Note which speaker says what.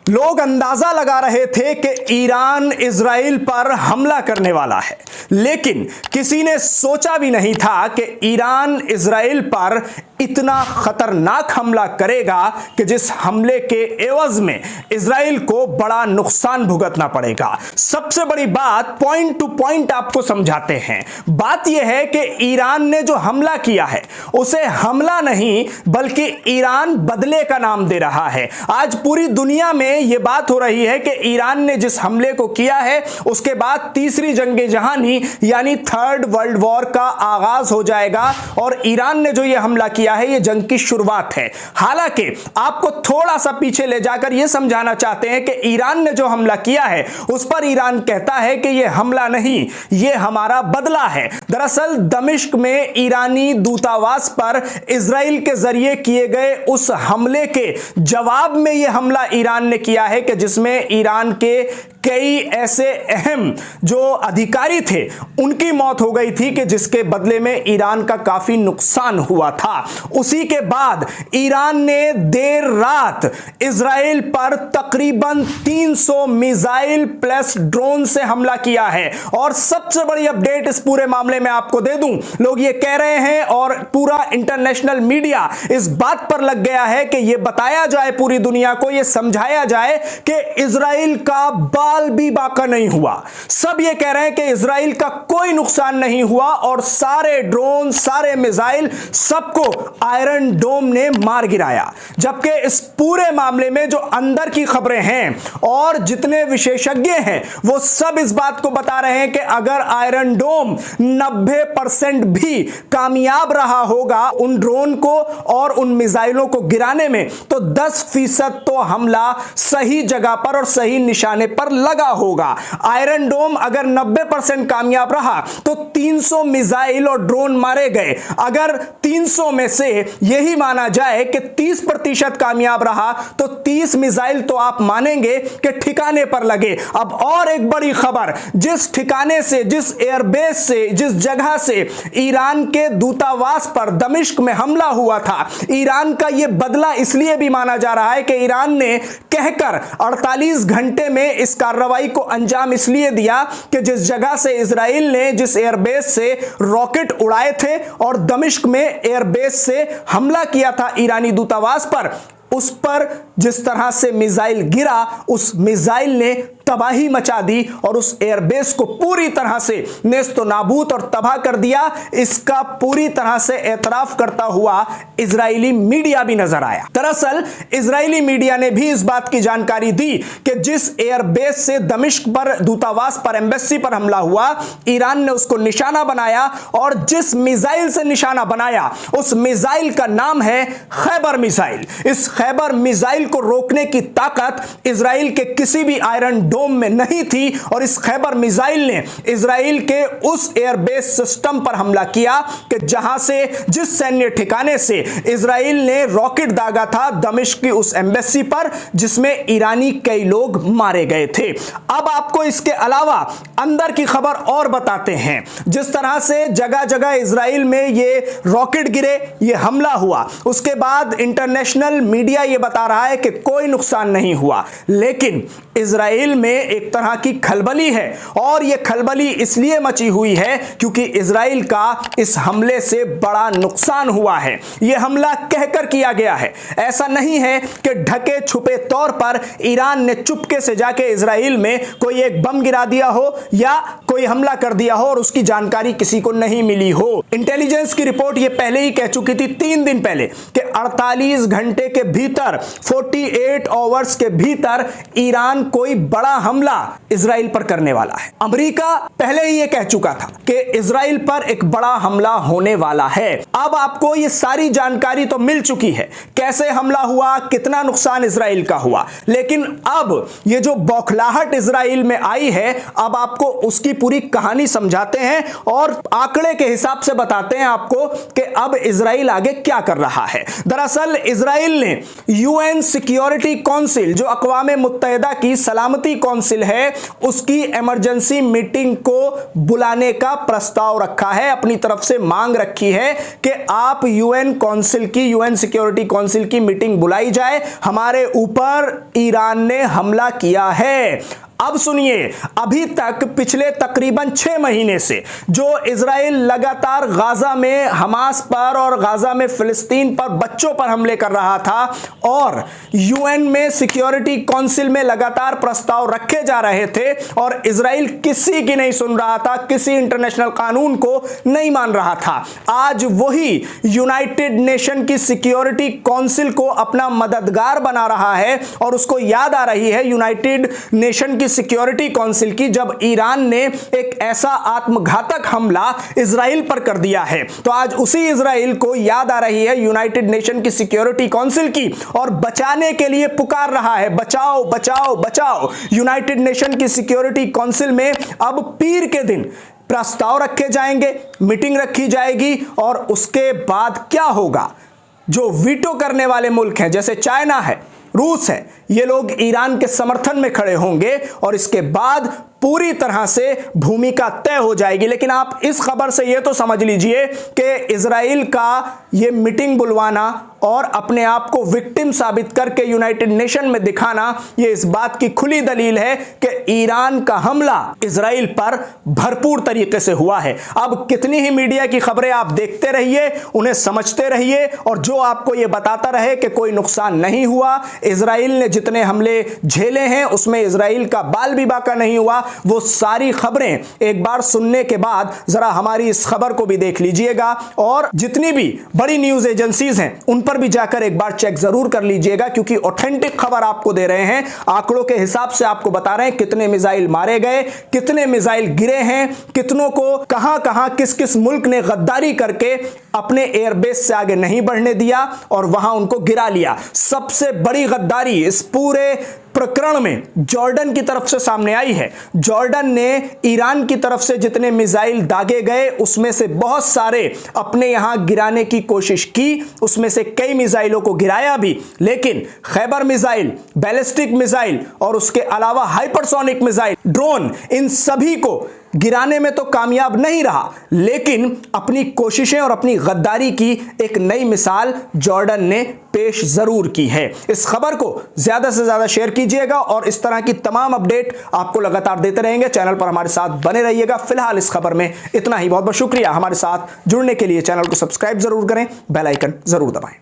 Speaker 1: लोग अंदाजा लगा रहे थे कि ईरान इजराइल पर हमला करने वाला है, लेकिन किसी ने सोचा भी नहीं था कि ईरान इजराइल पर इतना खतरनाक हमला करेगा कि जिस हमले के एवज में इजराइल को बड़ा नुकसान भुगतना पड़ेगा। सबसे बड़ी बात, पॉइंट टू पॉइंट आपको समझाते हैं। बात यह है कि ईरान ने जो हमला किया है उसे हमला नहीं बल्कि ईरान बदले का नाम दे रहा है। आज पूरी दुनिया में यह बात हो रही है कि ईरान ने जिस हमले को किया है उसके बाद तीसरी जंग जहानी यानी थर्ड वर्ल्ड वॉर का आगाज हो जाएगा और ईरान ने जो यह हमला किया है यह जंग की शुरुआत है। हालांकि आपको थोड़ा सा पीछे ले जाकर यह समझाना चाहते हैं कि ईरान ने जो हमला किया है उस पर ईरान कहता है कि यह हमला नहीं, यह हमारा बदला है। दरअसल दमिश्क में ईरानी दूतावास पर इजराइल के जरिए किए गए उस हमले के जवाब में यह हमला ईरान ने किया है कि जिसमें ईरान के कई ऐसे अहम जो अधिकारी थे उनकी मौत हो गई थी कि जिसके बदले में ईरान का काफी नुकसान हुआ था। उसी के बाद ईरान ने देर रात इजराइल पर तकरीबन 300 मिसाइल प्लस ड्रोन से हमला किया है। और सबसे बड़ी अपडेट इस पूरे मामले में आपको दे दूं, लोग ये कह रहे हैं और पूरा इंटरनेशनल मीडिया इस बात पर लग गया है कि यह बताया जाए पूरी दुनिया को, यह समझाया जाए कि इजराइल का बाल भी बाका नहीं हुआ। सब ये कह रहे हैं कि इजराइल का कोई नुकसान नहीं हुआ और सारे ड्रोन, सारे मिसाइल सबको आयरन डोम ने मार गिराया। जबकि इस पूरे मामले में जो अंदर की खबरें हैं और जितने विशेषज्ञ हैं वो सब इस बात को बता रहे हैं कि अगर आयरन डोम 90% भी कामयाब रहा होगा उन ड्रोन को और उन मिसाइलों को गिराने में, तो 10% तो हमला सही जगह पर और सही निशाने पर लगा होगा। आयरन डोम अगर 90% कामयाब रहा तो 300 मिसाइल और ड्रोन मारे गए। अगर 300 में से यही माना जाए कि 30% कामयाब रहा तो 30 मिसाइल तो आप मानेंगे कि ठिकाने पर लगे। अब और एक बड़ी खबर, जिस ठिकाने से, जिस एयरबेस से, जिस जगह से ईरान के दूतावास पर दमिश्क में हमला हुआ था, ईरान का यह बदला इसलिए भी माना जा रहा है कि ईरान ने कहकर 48 घंटे में इस कार्रवाई को अंजाम इसलिए दिया कि जिस जगह से इजराइल ने, जिस एयरबेस से रॉकेट उड़ाए थे और दमिश्क में एयरबेस से हमला किया था ईरानी दूतावास पर, उस पर जिस तरह से मिसाइल गिरा, उस मिसाइल ने तबाही मचा दी और उस एयरबेस को पूरी तरह से नेस्तो नाबूद और तबाह कर दिया। इसका पूरी तरह से एतराफ करता हुआ इजरायली मीडिया भी नजर आया। दरअसल इजरायली मीडिया ने भी इस बात की जानकारी दी कि जिस एयरबेस से दमिश्क पर, दूतावास पर, एम्बेसी पर हमला हुआ, ईरान ने उसको निशाना बनाया और जिस मिसाइल से निशाना बनाया उस मिसाइल का नाम है खैबर मिसाइल। इस खैबर मिसाइल को रोकने की ताकत इजराइल के किसी भी आयरन डोम में नहीं थी और इस खैबर मिसाइल ने इजराइल के उस एयरबेस सिस्टम पर हमला किया कि जहां से, जिस सैन्य ठिकाने से इजराइल ने रॉकेट दागा था दमिश्क की उस एम्बेसी पर, जिसमें ईरानी कई लोग मारे गए थे। अब आपको इसके अलावा अंदर की खबर और बताते हैं। जिस तरह से जगह जगह इजराइल में ये रॉकेट गिरे, ये हमला हुआ, उसके बाद इंटरनेशनल मीडिया ये बता रहा है कि कोई नुकसान नहीं हुआ, लेकिन इजराइल में एक तरह की खलबली है और यह खलबली इसलिए मची हुई है क्योंकि इजराइल का इस हमले से बड़ा नुकसान हुआ है। यह हमला कहकर किया गया है, ऐसा नहीं है कि ढके छुपे तौर पर ईरान ने चुपके से जाके इजराइल में कोई एक बम गिरा दिया हो या कोई हमला कर दिया हो और उसकी जानकारी किसी को नहीं मिली हो। इंटेलिजेंस की रिपोर्ट यह पहले ही कह चुकी थी 3 दिन पहले कि 48 घंटे के भीतर, 48 आवर्स के भीतर ईरान कोई बड़ा हमला इजराइल पर करने वाला है। अमेरिका पहले ही यह कह चुका था कि इजराइल पर एक बड़ा हमला होने वाला है। अब आपको यह सारी जानकारी तो मिल चुकी है, कैसे हमला हुआ, कितना नुकसान इजराइल का हुआ, लेकिन अब यह जो बौखलाहट इजराइल में आई है, अब आपको उसकी पूरी कहानी समझाते हैं और आंकड़े के हिसाब से बताते हैं आपको कि अब इजराइल आगे क्या कर रहा है। दरअसल इजराइल ने यूएन सिक्योरिटी काउंसिल, जो अक़वाम मुत्तहिदा की सलामती काउंसिल है उसकी इमरजेंसी मीटिंग को बुलाने का प्रस्ताव रखा है, अपनी तरफ से मांग रखी है कि आप यूएन सिक्योरिटी काउंसिल की मीटिंग बुलाई जाए, हमारे ऊपर ईरान ने हमला किया है। अब सुनिए, अभी तक पिछले तकरीबन 6 महीने से जो इजराइल लगातार गाजा में हमास पर और गाजा में फिलिस्तीन पर बच्चों पर हमले कर रहा था और यूएन में सिक्योरिटी काउंसिल में लगातार प्रस्ताव रखे जा रहे थे और इजराइल किसी की नहीं सुन रहा था, किसी इंटरनेशनल कानून को नहीं मान रहा था। आज वही यूनाइटेड नेशन की सिक्योरिटी काउंसिल को अपना मददगार बना रहा है और उसको याद आ रही है यूनाइटेड नेशन की सिक्योरिटी काउंसिल की, जब ईरान ने एक ऐसा आत्मघातक हमला इजराइल पर कर दिया है। तो आज उसी इजराइल को याद आ रही है यूनाइटेड नेशन की सिक्योरिटी काउंसिल की और बचाने के लिए पुकार रहा है, बचाओ बचाओ बचाओ। यूनाइटेड नेशन की सिक्योरिटी काउंसिल में अब पीर के दिन प्रस्ताव रखे जाएंगे, मीटिंग रखी जाएगी और उसके बाद क्या होगा, जो वीटो करने वाले मुल्क हैं जैसे चाइना है, रूस है, ये लोग ईरान के समर्थन में खड़े होंगे और इसके बाद पूरी तरह से भूमिका तय हो जाएगी। लेकिन आप इस खबर से ये तो समझ लीजिए कि इजराइल का ये मीटिंग बुलवाना और अपने आप को विक्टिम साबित करके यूनाइटेड नेशन में दिखाना, ये इस बात की खुली दलील है कि ईरान का हमला इजराइल पर भरपूर तरीके से हुआ है। अब कितनी ही मीडिया की खबरें आप देखते रहिए, उन्हें समझते रहिए और जो आपको ये बताता रहे कि कोई नुकसान नहीं हुआ, इजराइल ने जितने हमले झेले हैं उसमें इजराइल का बाल भी बाका नहीं हुआ, वो सारी खबरें एक बार सुनने के बाद जरा हमारी इस खबर को भी देख लीजिएगा और जितनी भी बड़ी न्यूज एजेंसीज हैं उन पर भी जाकर एक बार चेक जरूर कर लीजिएगा, क्योंकि ऑथेंटिक खबर आपको दे रहे हैं, आंकड़ों के हिसाब से आपको बता रहे हैं कितने मिसाइल मारे गए, कितने मिसाइल गिरे हैं, कितनों को कहां कहां किस किस मुल्क ने गद्दारी करके अपने एयरबेस से आगे नहीं बढ़ने दिया और वहां उनको गिरा लिया। सबसे बड़ी गद्दारी इस पूरे प्रकरण में जॉर्डन की तरफ से सामने आई है। जॉर्डन ने ईरान की तरफ से जितने मिसाइल दागे गए उसमें से बहुत सारे अपने यहां गिराने की कोशिश की, उसमें से कई मिसाइलों को गिराया भी, लेकिन खैबर मिसाइल, बैलिस्टिक मिसाइल और उसके अलावा हाइपरसोनिक मिसाइल, ड्रोन, इन सभी को गिराने में तो कामयाब नहीं रहा, लेकिन अपनी कोशिशें और अपनी गद्दारी की एक नई मिसाल जॉर्डन ने पेश जरूर की है। इस खबर को ज्यादा से ज्यादा शेयर कीजिएगा और इस तरह की तमाम अपडेट आपको लगातार देते रहेंगे। चैनल पर हमारे साथ बने रहिएगा। फिलहाल इस खबर में इतना ही। बहुत बहुत शुक्रिया हमारे साथ जुड़ने के लिए। चैनल को सब्सक्राइब जरूर करें, बेल आइकन जरूर दबाएं।